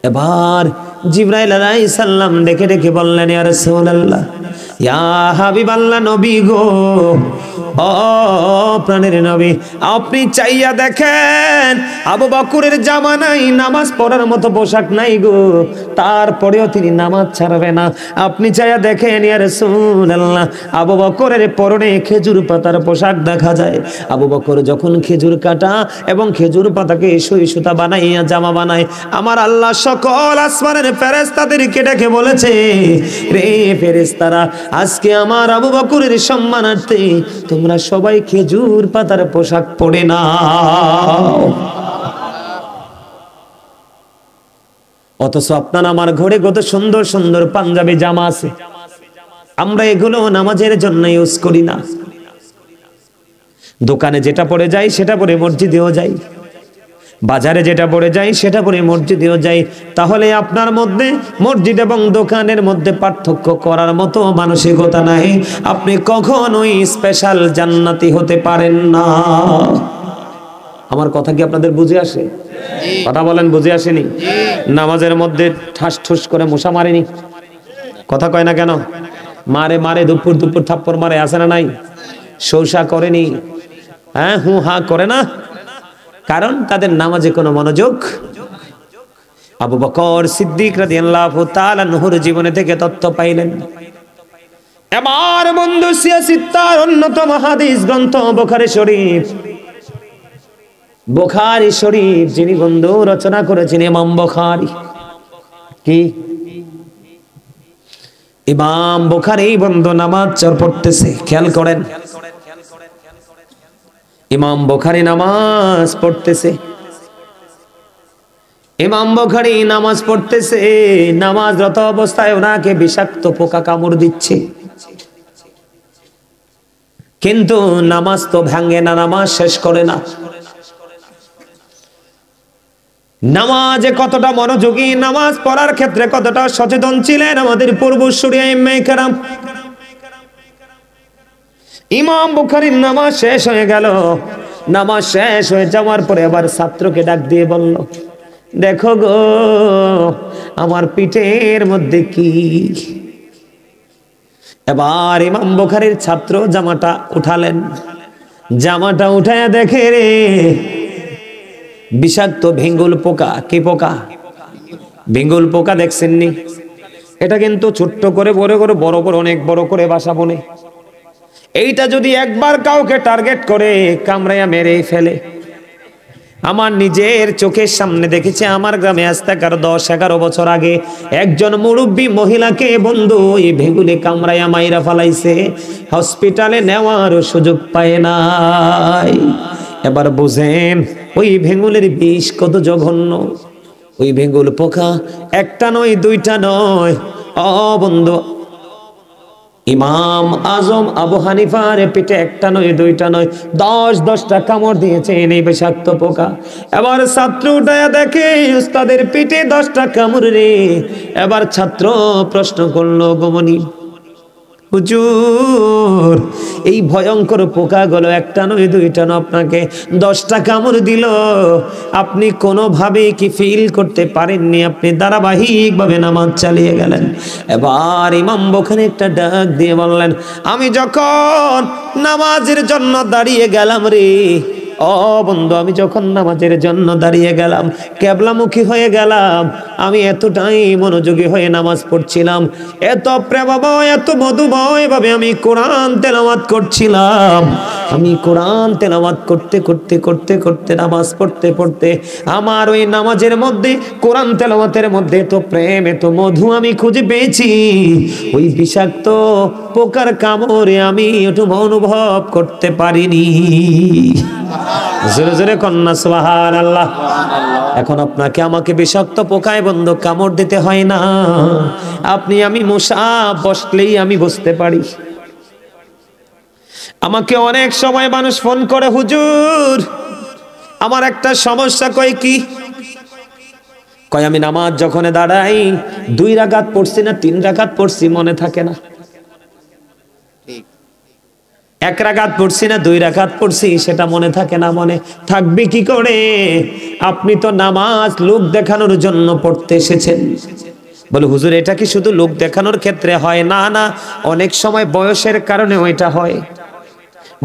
এবার জিবরাইল আলাইহিস সালাম ডেকে ডেকে বললেন, ইয়া রাসূলুল্লাহ, ইয়া হাবিবাল্লাহ, নবী গো, ও প্রাণের নবী, আপনি চাইয়া দেখেন আবু বকরের জামানায় নামাজ পড়ার মতো পোশাক নাই গো, তারপরেও তিনি নামাজ ছাড়বে না। আপনি চাইয়া দেখেন ইয়া রাসূলুল্লাহ, আবু বকরের পরনে খেজুর পাতার পোশাক দেখা যায়। আবু বকর যখন খেজুর কাটা এবং খেজুর পাতাকে সুই সুতা বানাইয়া জামা বানায়, আমার আল্লাহ সকল আসমানের ফেরেশতাদেরকে ডেকে বলেছে, রে ফেরেশতারা, আজকে আমার আবু বকরের সম্মানার্থে তোমরা সবাই খেজুর পাতার পোশাক পরে নাও। অথচ আপনার আমার ঘরে কত সুন্দর সুন্দর পাঞ্জাবি জামা আছে, আমরা এগুলো নামাজের জন্য ইউজ করি না। দোকানে যেটা পরে যাই সেটা পরে মসজিদেও যাই, বাজারে যেটা পরে যাই সেটা পরে মসজিদেও যাই। তাহলে আপনার মধ্যে মসজিদ এবং দোকানের মধ্যে পার্থক্য করার মতো মানসিকতা নাই, আপনি কখনোই স্পেশাল জান্নাতি হতে পারেন না। আমার কথা কি আপনাদের বুঝে আসে? কথা বলেন, বুঝে আসেনি? নামাজের মধ্যে ঠাস ঠুস করে মশা মারেনি, কথা কয় না কেন? মারে মারে, দুপুর দুপুর থাপ্পড় মারে, আসে না নাই? শৌসা করেনি, হ্যাঁ হু হা করে না, কারণ তাদের নামাজে কোনো মনোযোগ। আবু বকর সিদ্দিক রাদিয়াল্লাহু তাআলা আনহুর জীবনে থেকে তথ্য পাইলেন। এবার বন্ধু সিয়াসিত্তার অন্যতম হাদিস গ্রন্থ বুখারী শরীফ, বুখারী শরীফ যিনি বন্ধু রচনা করেছেন ইমাম বুখারী। কি ইমাম বুখারী বন্ধু নামাজ পড়তেছে, খেয়াল করেন, ইমাম বুখারী নামাজ পড়তেছে, ইমাম বুখারী নামাজ পড়তেছে, নামাজরত অবস্থায় ওনাকে বিষাক্ত পোকা কামড় দিচ্ছে, কিন্তু নামাজ তো ভাঙে না, নামাজ শেষ করে না। নামাজে কতটা মনোযোগী, নামাজ পড়ার ক্ষেত্রে কতটা সচেতন ছিলেন আমাদের পূর্বসূরি আইম্মায়ে কেরাম। ইমাম বুখারীর নামাজ শেষ হয়ে গেল, নামাজ শেষ হয়ে যাওয়ার পরে আবার ছাত্রকে ডাক দিয়ে বলল, দেখো গো আমার পিঠের মধ্যে কি। এবার ইমাম বুখারীর ছাত্র জামাটা উঠালেন, জামাটা উঠায়া দেখে রে বিষাক্ত ভিঙ্গুল পোকা। কি পোকা? ভিঙ্গুল পোকা। দেখছেননি? এটা কিন্তু ছোট্ট করে বড় করে বড় করে অনেক বড় করে বাসা বনে। এইটা যদি একবার কাউকে টার্গেট করে কামড়াইয়া মেরে ফেলে। আমার নিজের চোখের সামনে দেখেছি, আমার গ্রামে আজ থেকে 10-11 বছর আগে একজন মুরব্বী মহিলাকে বন্ধু এই ভেগুলে কামড়াইয়া মাইরা ফেলাইছে, হসপিটালে নেওয়ার সুযোগ পায় নাই। এবার বুঝেন ওই ভেঙ্গুলের বিষ কত জঘন্য। ওই ভেঙ্গুল পোকা একটা নয়, দুইটা নয়, ও বন্ধু, ইমাম আজম আবু হানিফার পেটে একটা নয়, দুইটা নয়, 10-10টা কামড় দিয়েছে এই বিষাক্ত পোকা। এবার ছাত্র উঠায়া দেখে উস্তাদের পেটে 10টা কামড় রে। এবার ছাত্র প্রশ্ন করলো, গোমনি হুজুর, এই ভয়ঙ্কর পোকাগুলো একটা নয়, দুইটা নয়, আপনাকে 10টা কামড় দিল, আপনি কোনোভাবে কি ফিল করতে পারেননি? আপনি ধারাবাহিকভাবে নামাজ চালিয়ে গেলেন। এবার ইমাম বুখারী একটা ডাক দিয়ে বললেন, আমি যখন নামাজের জন্য দাঁড়িয়ে গেলাম রে, ও বন্ধু, আমি যখন নামাজের জন্য দাঁড়িয়ে গেলাম, কেবলামুখী হয়ে গেলাম, আমি এতটাই মনোযোগী হয়ে নামাজ পড়ছিলাম, এত প্রেমময়, এত মধুময় ভাবে আমি কোরআন তেলাওয়াত করছিলাম, আমি কোরআন তেলাওয়াত করতে করতে করতে করতে নামাজ পড়তে পড়তে আমার ওই নামাজের মধ্যে কোরআন তেলাওয়াতের মধ্যে তো প্রেম এত মধু আমি খুঁজে পেয়েছি, ওই বিষাক্ত পোকার কামড়ে আমি একটু অনুভব করতে পারিনি। জোরে জোরে কন্যা সুবহানাল্লাহ। এখন আপনাকে আমাকে বিষাক্ত পোকায় বন্ধ কামড় দিতে হয় না, আপনি আমি মশা বসলেই আমি বুঝতে পারি। আমাকে অনেক সময় মানুষ ফোন করে, হুজুর আমার একটা সমস্যা। কয় কি? কয় আমি নামাজ যখন দাঁড়াই 2 রাকাত পড়ছি না 3 রাকাত পড়ছি মনে থাকে না, 1 রাকাত পড়ছি না 2 রাকাত পড়ছি সেটা মনে থাকে না। মনে থাকবে কি করে? আপনি তো নামাজ লোক দেখানোর জন্য পড়তে এসেছেন। বলে হুজুর এটা কি শুধু লোক দেখানোর ক্ষেত্রে হয়? না না, অনেক সময় বয়সের কারণে ওইটা হয়,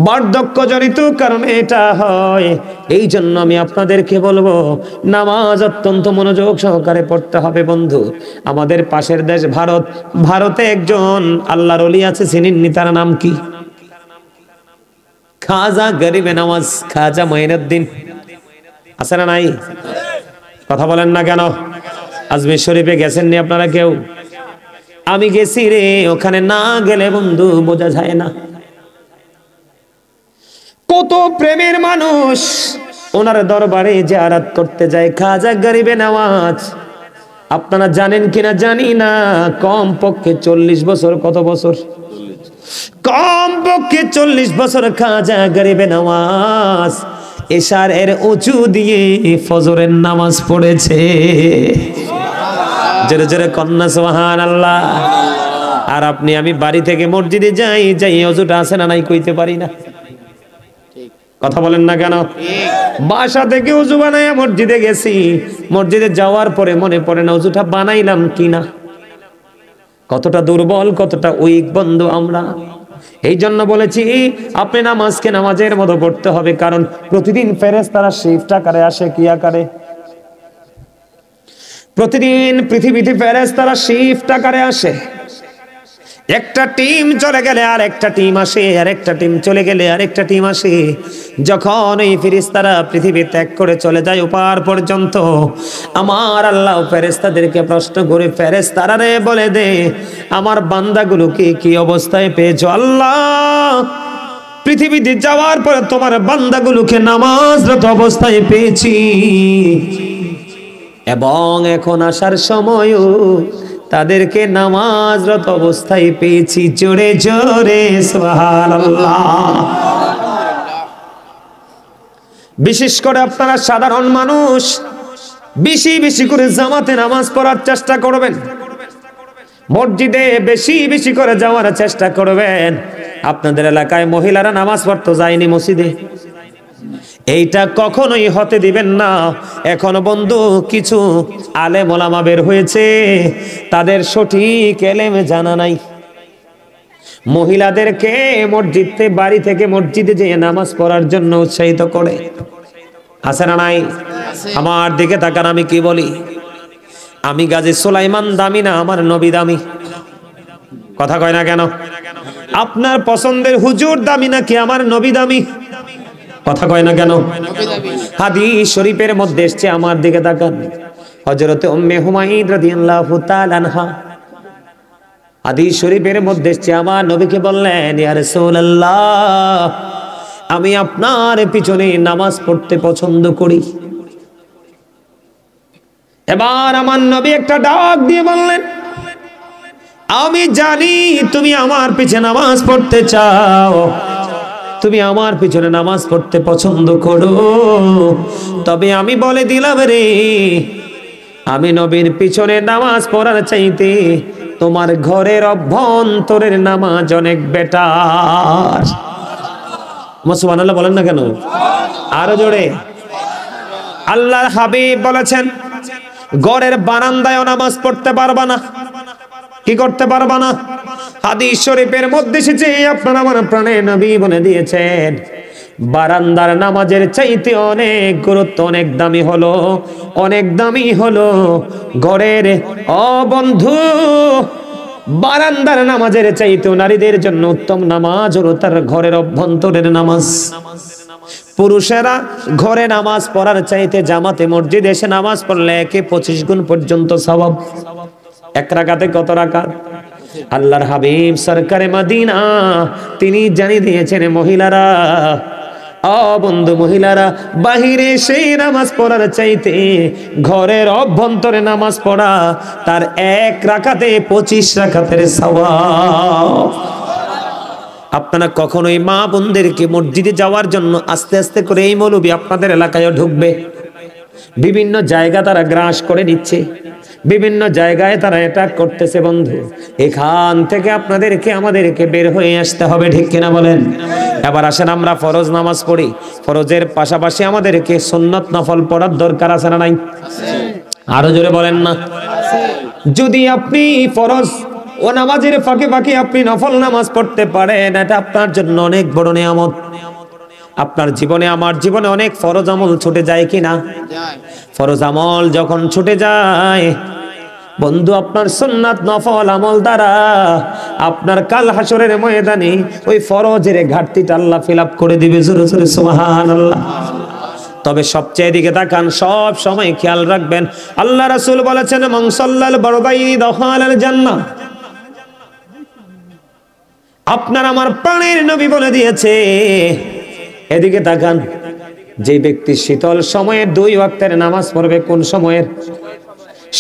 বার্ধক্যজনিত কারণে এটা হয়। এই জন্য আমি আপনাদেরকে বলবো নামাজ অত্যন্ত মনোযোগ সহকারে পড়তে হবে। বন্ধু, আমাদের পাশের দেশ ভারত, ভারতে একজন আল্লাহর ওলি আছে, চিনেননি? তার নাম কি? খাজা গরিবে নওয়াজ, খাজা মঈনুদ্দিন। আছে না নাই? কথা বলেন না কেন? আজমির শরীফে গেছেন নি আপনারা কেউ? আমি গেছি রে, ওখানে না গেলে বন্ধু বোঝা যায় না কত প্রেমের মানুষ ওনার দরবারে জিয়ারত করতে যায়। খাজা গরিবে নওয়াজ আপনারা জানেন কিনা জানি না, কম পক্ষে 40 বছর। কত বছর? কম পক্ষে 40 বছর খাজা গরিবে নওয়াজ এশার এর উঁচু দিয়ে ফজরের নামাজ পড়েছে। জোরে জোরে কন্যা সুবহানাল্লাহ। আর আপনি আমি বাড়ি থেকে মসজিদে যাই, যাই ওযুটা আছে না নাই কইতে পারি না। কথা বলেন না কেন? বাসা থেকে ওযু বানাইয়া মসজিদে গেছি, মসজিদে যাওয়ার পরে মনে পড়ে না ওযুটা বানাইলাম কিনা। কতটা দুর্বল, কতটা উইক বন্ধু আমরা। এই জন্য বলেছি আপনি নামাজকে নামাজের মতো পড়তে হবে, কারণ প্রতিদিন ফেরেশতারা শিফট আকারে আসে। কি আকারে? প্রতিদিন পৃথিবীতে ফেরেশতারা শিফট আকারে আসে। একটা টিম চলে গেলে আর একটা টিম আসে, আর একটা টিম চলে গেলে আর একটা টিম আসে। যখন এই ফেরেশতারা পৃথিবী ত্যাগ করে চলে যায় ওপার পর্যন্ত, আমার আল্লাহ ফেরেশতাদেরকে প্রশ্ন করে, ফেরেশতারা রে বলে দে আমার বান্দাগুলোকে কি অবস্থায় পেয়েছো? আল্লাহ পৃথিবীতে যাওয়ার পরে তোমার বান্দাগুলোকে নামাজরত অবস্থায় পেয়েছি, এবং এখন আসার সময়ও তাদেরকে নামাজরত অবস্থায় পেয়েছি। জোরে জোরে সুবহানাল্লাহ। বিশেষ করে আপনারা সাধারণ মানুষ বেশি বেশি করে জামাতে নামাজ পড়ার চেষ্টা করবেন, মসজিদে বেশি বেশি করে যাওয়ার চেষ্টা করবেন। আপনাদের এলাকায় মহিলারা নামাজ পড়তে যায়নি মসজিদে, এইটা কখনোই হতে দিবেন না। এখনো বন্ধু কিছু আলেম ওলামা বের হয়েছে, তাদের সঠিক এলেমে জানা নাই। মহিলাদেরকে মসজিদে, বাড়ি থেকে মসজিদে যেয়ে নামাজ পড়ার জন্য উৎসাহিত করে। আছে না নাই? আমার দিকে তাকান, আমি কি বলি? আমি গাজী সুলাইমান দামি না আমার নবী দামি? কথা কয় না কেন? আপনার পছন্দের হুজুর দামি নাকি আমার নবী দামি? কথা কয় না কেন? হাদিস শরীফের মধ্যে এসেছে, আমার দিকে তাকান, হযরত উম্মে হুমাইদ রাদিয়াল্লাহু তাআলা আনহা হাদিস শরীফের মধ্যে এসেছে, আমার নবীকে বললেন, ইয়া রাসূলুল্লাহ আমি আপনার পিছনে নামাজ পড়তে পছন্দ করি। এবার আমার নবী একটা ডাক দিয়ে বললেন, আমি জানি তুমি আমার পিছনে নামাজ পড়তে চাও, তুমি আমার পিছনে নামাজ পড়তে পছন্দ করো, তবে আমি বলে দিলাম রে, আমি নবীর পিছনে নামাজ পড়ার চাইতে তোমার ঘরের অভ্যন্তরের নামাজ অনেক বেটার। সুবহানাল্লাহ বলেন না কেন? আরো জোরে। আল্লাহর হাবিব বলেছেন ঘরের বারান্দায় নামাজ পড়তে পারবা না। কি করতে পারবা না? হাদিস শরীফের মধ্যে এসেছে, আপনারা আমার প্রাণের নবী বলে দিয়েছেন বারান্দার নামাজের চাইতে অনেক গুরুত্ব, অনেক দামি হলো, অনেক দামি হলো ঘরের। ও বন্ধু, বারান্দার নামাজের চাইতে নারীদের জন্য উত্তম নামাজ হলো তার ঘরের অভ্যন্তরের নামাজ। পুরুষেরা ঘরে নামাজ পড়ার চাইতে জামাতে মসজিদে এসে নামাজ পড়লে 25 গুণ পর্যন্ত সওয়াব। এক রাকাতে কত রাকাত? আল্লাহর হাবিব সরকারে মদিনা তিনি জানিয়ে দিয়েছেন, মহিলারা, বন্ধু মহিলারা, বাহিরে সেই নামাজ পড়ার চাইতে ঘরের অভ্যন্তরে নামাজ পড়া তার 1 রাকাতে 25 রাকাতের সওয়াব। আপনারা কখনোই মা বোনদেরকে মসজিদে যাওয়ার জন্য আস্তে আস্তে করে, এই মৌলবী আপনাদের এলাকায় ঢুকবে, বিভিন্ন জায়গা তারা গ্রাস করে নিচ্ছে, বিভিন্ন জায়গায় তারা অ্যাটাক করতেছে। বন্ধু, এখান থেকে আপনাদেরকে আমাদেরকে বের হয়ে আসতে হবে, ঠিক কিনা বলেন? এবার আসেন আমরা ফরজ নামাজ পড়ি। ফরজের পাশাপাশি আমাদেরকে সুন্নত নফল পড়ার দরকার আছে না নাই? আরো জোরে বলেন না। যদি আপনি ফরজ ও নামাজের ফাঁকে ফাঁকে আপনি নফল নামাজ পড়তে পারেন, এটা আপনার জন্য অনেক বড় নিয়ামত। আপনার জীবনে, আমার জীবনে অনেক ফরজ আমল ছুটে যায় কিনা? ফরজ আমল যখন ছুটে যায় বন্ধু, আপনার সুন্নাত নফল আমল দ্বারা আপনার কাল হাসরের ময়দানে ওই ফরজের ঘাটতিটা আল্লাহ ফিল আপ করে দিবে। জোরে জোরে সুবহানাল্লাহ। তবে সবচেয়ে দিকে তাকান, সব সময় খেয়াল রাখবেন, আল্লাহ রাসূল বলেছেন, মান সাল্লাল বারদাইনি দাখালাল জান্নাহ। আপনার আমার প্রাণের নবী বলে দিয়েছে, এদিকে তাকান, যে ব্যক্তি শীতল সময়ের 2 ওয়াক্তের নামাজ পড়বে, কোন সময়ের?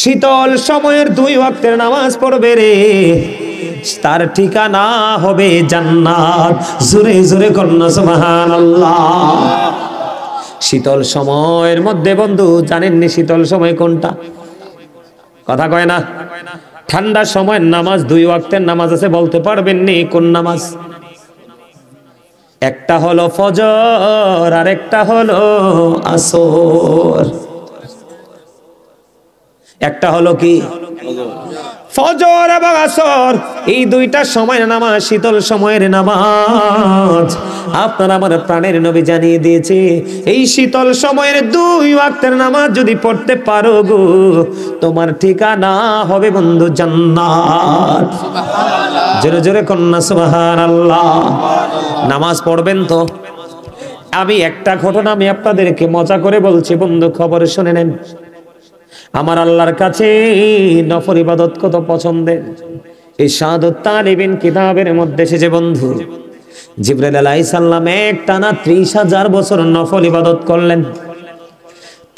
শীতল সময়ের 2 ওয়াক্তের নামাজ পড়বে রে, তার ঠিকানা হবে জান্নাত। জোরে জোরে কন্যা সুবহানাল্লাহ। শীতল সময়ের মধ্যে বন্ধু জানেননি শীতল সময় কোনটা? কথা কয় না। ঠান্ডা সময়ের নামাজ 2 ওয়াক্তের নামাজ আছে, বলতে পারবেন নি কোন নামাজ? একটা হলো ফজর আর একটা হলো আসর। একটা হলো কি? ফজর এবং আসর, এই 2টা সময়ের নামাজ শীতল সময়ের নামাজ। আপনার আমার প্রাণের নবী জানিয়ে দিয়েছে, এই শীতল সময়ের 2 ওয়াক্তের নামাজ যদি পড়তে পারো গো, তোমার ঠিকানা হবে বন্ধু জান্নাত। জোরে জোরে কন্যা সুবহানাল্লাহ। নামাজ পড়বেন তো? আমি একটা ঘটনা আমি আপনাদেরকে মজা করে বলছি বন্ধু, খবর শুনে নেন। আমার আল্লাহর কাছে নফল ইবাদত কত পছন্দের। এই শাহাদাত তালিবিন কিতাবের মধ্যে এসেছে বন্ধু, জিবরাইল আলাইহিস সালাম একটানা 30,000 বছর নফল ইবাদত করলেন।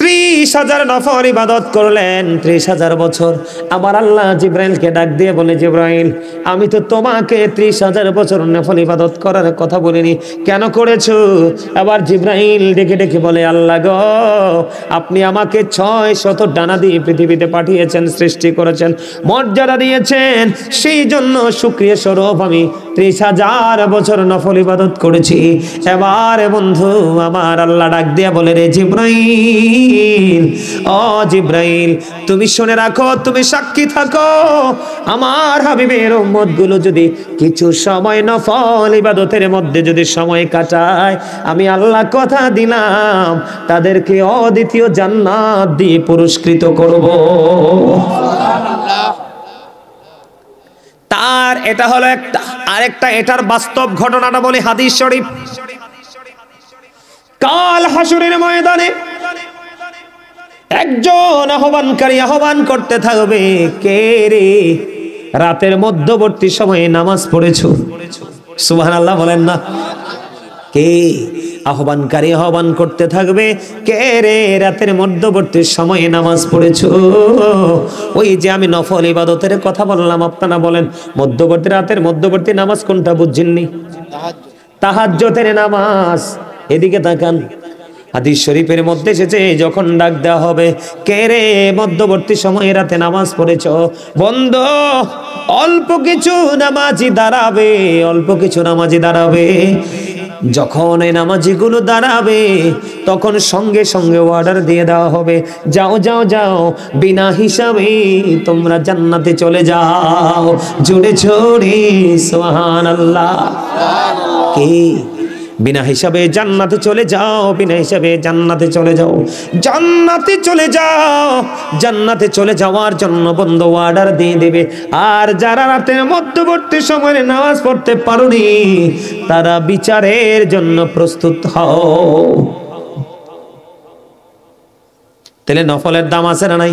30,000 নফল ইবাদত করলেন, 30,000 বছর। আমার আল্লাহ জিবরাইলকে ডাক দিয়ে বলে, জিবরাইল, আমি তো তোমাকে 30,000 বছর নফল ইবাদত করার কথা বলিনি, কেন করেছো? আবার জিবরাইল ডেকে ডেকে বলে, আল্লাহ গো, আপনি আমাকে 600 ডানা দিয়ে পৃথিবীতে পাঠিয়েছেন, সৃষ্টি করেছেন, মর্যাদা দিয়েছেন, সেই জন্য শুকরিয়া স্বরূপ আমি 30,000 বছর নফল ইবাদত করেছি। এবারে বন্ধু আমার আল্লাহ ডাক দিয়ে বলে, রে জিবরাইল, ও জিবরাইল, তুমি শুনে রাখো, তুমি সাক্ষী থাকো, আমার হাবিবের উম্মত গুলো যদি কিছু সময় নফল ইবাদতের মধ্যে যদি সময় কাটায়, আমি আল্লাহ কথা দিলাম তাদেরকে অদ্বিতীয় জান্নাত দিয়ে পুরস্কৃত করব। তার এটা হলো একটা। আরেকটা এটার বাস্তব ঘটনাটা বলি, হাদিস শরীফ। কাল হাসরের ময়দানে একজন আহ্বানকারী আহ্বান করতে থাকবে, কে রে রাতের মধ্যবর্তী সময়ে নামাজ পড়েছো? সুবহানাল্লাহ বলেন না। কে? আহ্বানকারী আহ্বান করতে থাকবে, কে রে রাতের মধ্যবর্তী সময়ে নামাজ পড়েছো? ওই যে আমি নফল ইবাদতের কথা বললাম, আপনারা বলেন মধ্যবর্তী, রাতের মধ্যবর্তী নামাজ কোনটা বুঝছেননি? তাহাজ্জুদের নামাজ। এদিকে তাকান, হাদিস শরীফের মধ্যে এসেছে, যখন ডাক দেওয়া হবে, কে রে মধ্যবর্তী সময়ে রাতে নামাজ পড়েছো? বন্ধু, অল্প কিছু নামাজি দাঁড়াবে, অল্প কিছু নামাজি দাঁড়াবে। যখন এই নামাজিগুলো দাঁড়াবে, তখন সঙ্গে সঙ্গে অর্ডার দিয়ে দেওয়া হবে, যাও যাও যাও, বিনা হিসাবে তোমরা জান্নাতে চলে যাও। জোরে জোরে সুবহানাল্লাহ। কে? বিনা হিসাবে জান্নাতে চলে যাও, বিনা হিসাবে জান্নাতে চলে যাও, জান্নাতে চলে যাও। জান্নাতে চলে যাওয়ার জন্য বন্ধু অর্ডার দিয়ে দেবে। আর যারা রাতের মধ্যবর্তী সময়ে নামাজ পড়তে পারোনি, তারা বিচারের জন্য প্রস্তুত হও। তাহলে নফলের দাম আছে না নাই?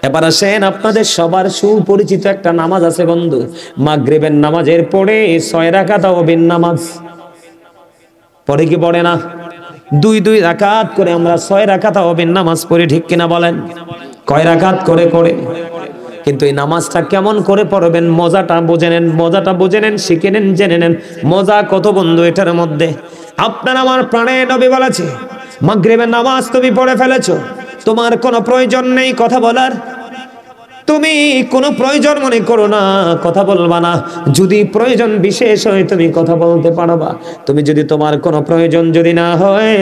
এবার আসেন, আপনাদের সবার সুপরিচিত একটা নামাজ আছে বন্ধু, মাগরিবের নামাজের পরে 6 রাকাত তাওবিন নামাজ পড়ে কি পড়ে না? 2 রাকাত করে আমরা 6 রাকাত তাওবিন নামাজ পড়ি, ঠিক কিনা বলেন? কয় রাকাত করে করে? কিন্তু এই নামাজটা কেমন করে পড়বেন মজাটা বুঝে নেন, মজাটা বুঝে নেন, শিখে নেন, জেনে নেন। মজা কত বন্ধু এটার মধ্যে। আপনার আমার প্রাণের নবী বলেছে, মাগরিবের নামাজ তুমি পড়ে ফেলেছো, তোমার কোনো প্রয়োজন নেই কথা বলার, তুমি কোনো প্রয়োজন মনে করো না, কথা বলবা না। যদি প্রয়োজন বিশেষ হয় তুমি কথা বলতে পারবা। তুমি যদি তোমার কোনো প্রয়োজন যদি না হয়,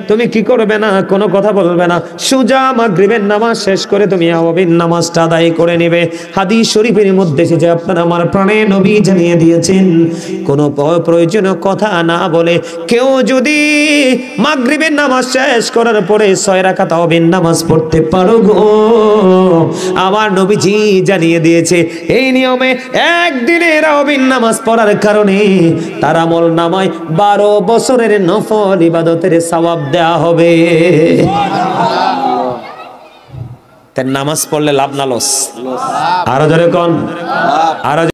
তুমি কি করবে না? কোনো কথা বলবে না। সোজা মাগরিবের নামাজ শেষ করে তুমি তাওবিন নামাজটা আদায় করে নেবে। হাদিস শরীফের মধ্যে এসেছে, আপনার আমার প্রাণের নবী জানিয়ে দিয়েছেন, কোনো প্রয়োজনীয় কথা না বলে কেউ যদি মাগরিবের নামাজ শেষ করার পরে 6 রাকাত তাওবিন নামাজ পড়তে পারো গো, আমার নবী জি জানিয়ে দিয়েছে এই নিয়মে একদিনের তাওবিন নামাজ পড়ার কারণে তার আমল নামায় 12 বছরের নফল ইবাদতের সওয়াব দেয়া হবে। তাই নামাজ পড়লে লাভ না লস? আরো জোরে কোন? আরো